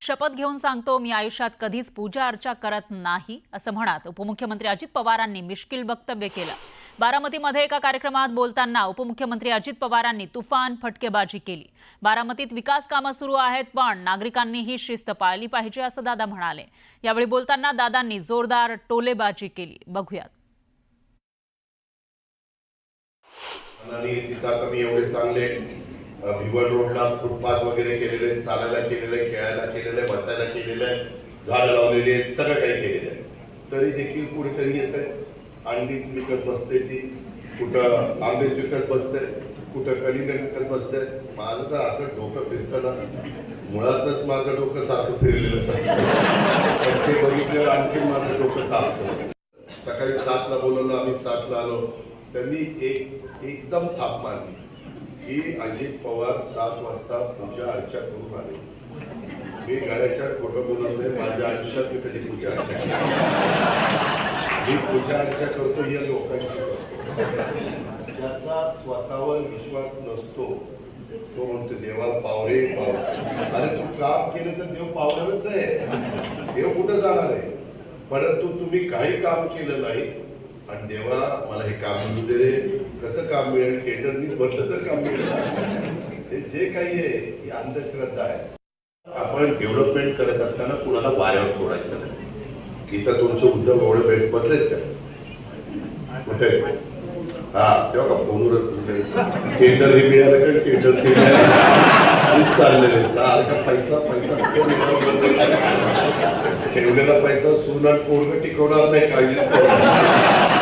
शपथ घेऊन सांगतो, मी आयुष्यात कधीच पूजा अर्चा करत नाही असं म्हणत उपमुख्यमंत्री अजित पवारांनी मिश्किल वक्तव्य केलं। बारामतीमध्ये एका कार्यक्रमात बोलताना उपमुख्यमंत्री अजित पवारांनी तुफान फटकेबाजी केली। बारामतीत विकास कामं सुरू आहेत, पण नागरिकांनी ही शिस्त पाळली पाहिजे असं दादा म्हणाले। यावेळी बोलताना दादांनी जोरदार टोलेबाजी केली। बघूयात। मी एवढे चांगले भिवंड रोडला फुटपाथ वगैरे केलेले, चालायला केलेले, खेळायला केलेले, बसायला केलेले, झाडं लावलेली आहेत, सगळं काही केलेलं आहे। तरी देखील कुठेतरी येत आहे, अंडीच विकत बसते, ती कुठं आंबेच विकत बसते, कुठं कलिंगड विकत बसते। माझं तर असं डोकं फिरतं ना, मुळातच माझं डोकं सारखं फिरलेलं असतं, ते बघितल्यावर आणखी माझं डोकं तापतं। सकाळी 7ला बोलवलं, आम्ही 7ला आलो, त्यांनी एकदम थाप मारली की अजित पवार 7 वाजता पूजा अर्चा करून आले। मी गाड्याच्या खोटं बोलत नाही, माझ्या आयुष्यात मी कधी पूजा अर्चा केली, मी पूजा अर्चा करतो या लोकांची करतो। ज्याचा स्वतःवर विश्वास नसतो तो म्हणतो देवा पावरे पावरे। अरे तू काम केलं तर देव पावरच आहे, देव कुठं जाणार आहे? परंतु तुम्ही काही काम केलं नाही आणि देवा मला हे काम मिळू दे रे, कसं काम मिळेल? टेंडरनी बदलं तर काम मिळेल। हे जे काही आहे ही अंधश्रद्धा आहे। आपण डेव्हलपमेंट करत असताना कुणाला वाऱ्यावर सोडायचं नाही। इथं तुमचे उद्धव एवढे भेट बसलेत का कुठे? हा तेव्हा का फोनवर टेंडर हे मिळालं का? टेंडर ते खूप चाललेले, सारखा पैसा पैसा ठेवलेला पैसा सोनं पोरग टिकवणार नाही, काळजीच